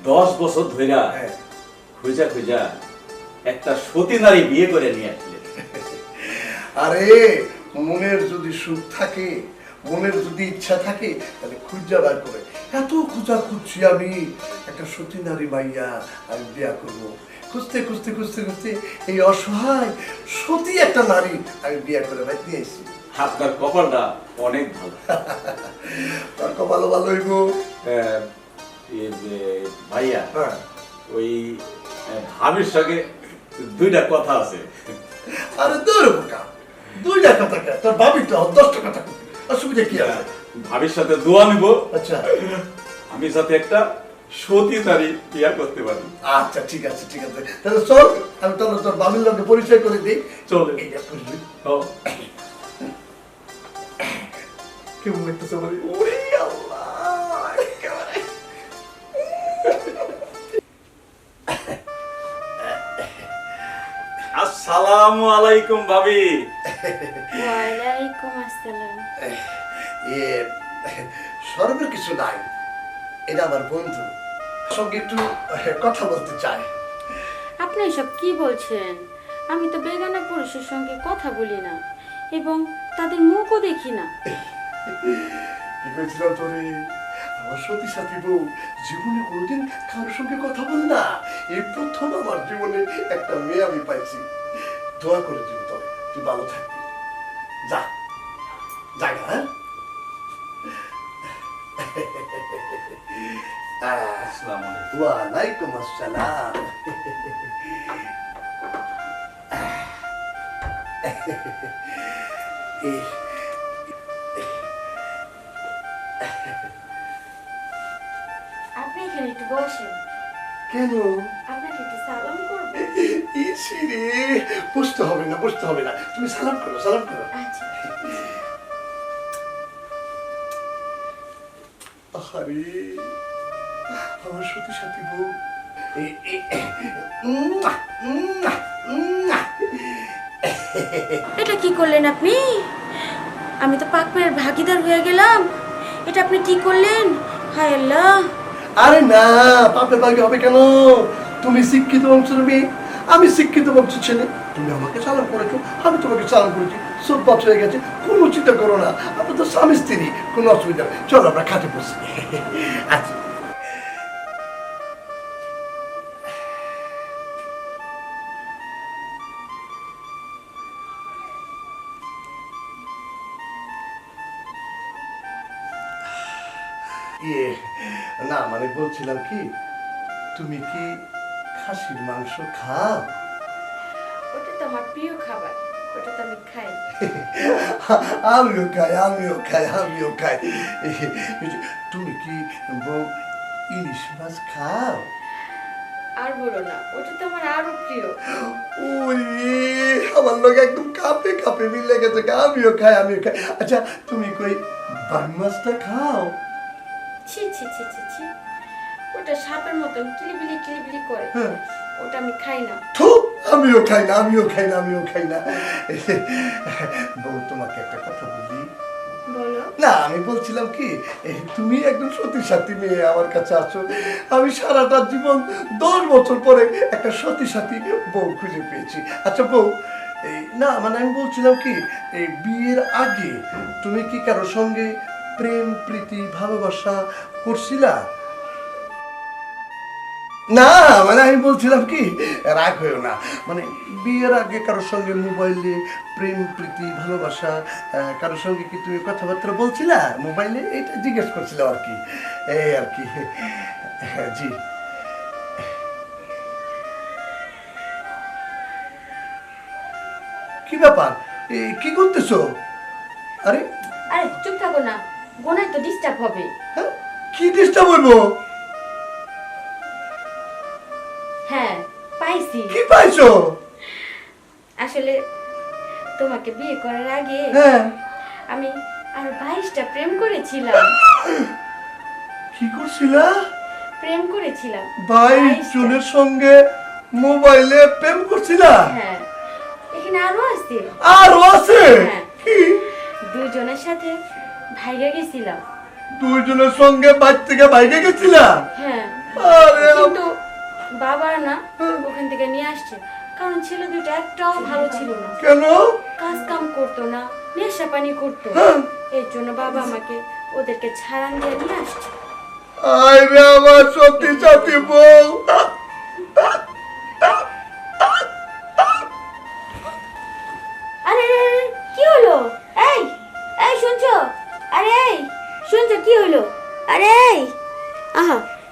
10 বছর ধইরা খুঁজা খুঁজা একটা সতী নারী বিয়ে করে নিয়ে আসলেন। আরে মনের যদি সুখ থাকে, মনের যদি ইচ্ছা থাকে, তাহলে খুঁজা বার করে। এত খোঁজা খুঁজছি আমি একটা সতী নারী মাইয়া আমি বিয়া করবো। খুঁজতে খুঁজতে খুঁজতে খুঁজতে এই অসহায় সতী একটা নারী আমি বিয়া করে ভাই দিয়েছি। আপনার কপালটা অনেক ভালো। তার কপালও ভালো হইব। ভাইয়া ওই ভাবির সঙ্গে দুইটা কথা আছে। আরে দূর বোকা, দুইটা কথা কে? তোর ভাবি তো 10টা কথা কবি, অসুবিধা কি আছে? ভাবির সাথে দোয়া নিব। আচ্ছা আমি যাতে একটা সতী নারী বিয়া করতে পারি। আচ্ছা ঠিক আছে ঠিক আছে, তাহলে চল আমি তোর ভাবির লোকে পরিচয় করে দিই। চল এইটা বুঝলি ও কেমন লাগতেছে বলি? ওরে আল্লাহ, একেবারে আসসালামু আলাইকুম ভাবি। ওয়ালাইকুম আসসালাম। সরবের কিছু নাই, এটা আমার বন্ধু, সঙ্গে একটু কথা বলতে চাই। আপনি এসব কি বলছেন? আমি তো বেগানা পুরুষের সঙ্গে কথা বলি না এবং তাদের মুখও দেখি না। কি কইছিলাম তোরে? আমার সতী সাথী বউ জীবনে কোনোদিন কারোর সঙ্গে কথা বল না। এই প্রথম আমার জীবনে একটা মেয়ে আমি পাইছি। দোয়া করে দিব তোরে, তুই ভালো থাকবি। যা যা হ্যাঁ। আসসালামু আলাইকুম। ওয়ালাইকুম আসসালাম। আপনি এখানে একটু বসেন, কেন? আপনাকে একটু সালাম করব। ইসিরে, বসতে হবে না বসতে হবে না, তুমি সালাম করো সালাম করো। আচ্ছা। আরে আমার সতী সাথী বউ, এটা কি করলেন আপনি? আমি তো পাকপের ভাগিদার হয়ে গেলাম। এটা আপনি কি করলেন? হায় আল্লাহ। আরে না, পাপের ভাগে হবে কেন? তুমি শিক্ষিত বংশের মেয়ে, আমি শিক্ষিত বংশের ছেলে। তুমি আমাকে সালাম করেছো, আমি তোমাকে সালাম করেছি, সব বাচ্চা হয়ে গেছে, কোনো চিন্তা করো না। আমরা তো স্বামী স্ত্রী, কোনো অসুবিধা নেই। চলো আমরা খাটে বসি। আচ্ছা না মানে বলছিলাম কি, তুমি কি খাসির মাংস খাও? ওটা তো আমার প্রিয় খাবার, ওটা তো আমি খাই। আমিও খাই আমিও খাই আমিও খাই। তুমি কি বউ ইলিশ মাছ খাও? আর বলো না, ওটা তো আমার আরো প্রিয়। ওরে আমার লোক একদম কাঁপে কাঁপে মিলে গেছে। আমিও খাই আমিও খাই। আচ্ছা তুমি কই বান মাছটা খাও? ছি ছি ছি ছি ছি, ওটা সাপের মতন কিলিবিলি কিলিবিলি করে, হ্যাঁ। ওটা আমি খাই না। থু, আমিও খাই না আমিও খাই না আমিও খাই না। বউ তোমাকে একটা কথা বলি। বলো। না আমি বলছিলাম কি, তুমি একদম সতী সাথী মেয়ে আমার কাছে আছো। আমি সারাটা জীবন 10 বছর পরে একটা সতী সাথী বউ খুঁজে পেয়েছি। আচ্ছা বউ, এই না মানে আমি বলছিলাম কি, এই বিয়ের আগে তুমি কি কারোর সঙ্গে প্রেম প্রীতি ভালোবাসা করছিলা? না মানে আমি বলছিলাম কি, রাগ হয়েও না, মানে বিয়ের আগে কারোর সঙ্গে মোবাইলে প্রেম প্রীতি ভালোবাসা, কারোর সঙ্গে কি তুমি কথাবার্তা বলছিলা মোবাইলে? এটা জিজ্ঞেস করছিলাম আর কি, এই আর কি। জি কি ব্যাপার, কি করতেছো? আরে আরে চুপ থাকো না, বোনের তো ডিস্টার্ব হবে। হ্যাঁ, কি ডিস্টার্ব হইব? হ্যাঁ পাইছি। কি পাইছো? আসলে তোমাকে বিয়ে করার আগে হ্যাঁ আমি আর 22টা প্রেম করেছিলাম। কি করছিলা? প্রেম করেছিলাম 22 জনের সঙ্গে মোবাইলে প্রেম করছিলা? হ্যাঁ, এখানে আরো আছে। আরো আছে? হ্যাঁ। কি? দুজনের সাথে ভাইগা গেছিলাম। 2 জনের সঙ্গে বাইর থেকে বাইরে গেছিলা? হ্যাঁ, আরে কি না ওখান থেকে নিয়ে আসছে, কারণ ছেলে দুটো একটাও ভালো ছিল না, কেন? কাজ কাম করতো না, নেশা পানি করতো, এর জন্য বাবা আমাকে ওদেরকে ছাড়ান দিয়ে নিয়ে আসছে। আয় রে আমার সত্যি সাথী বউ।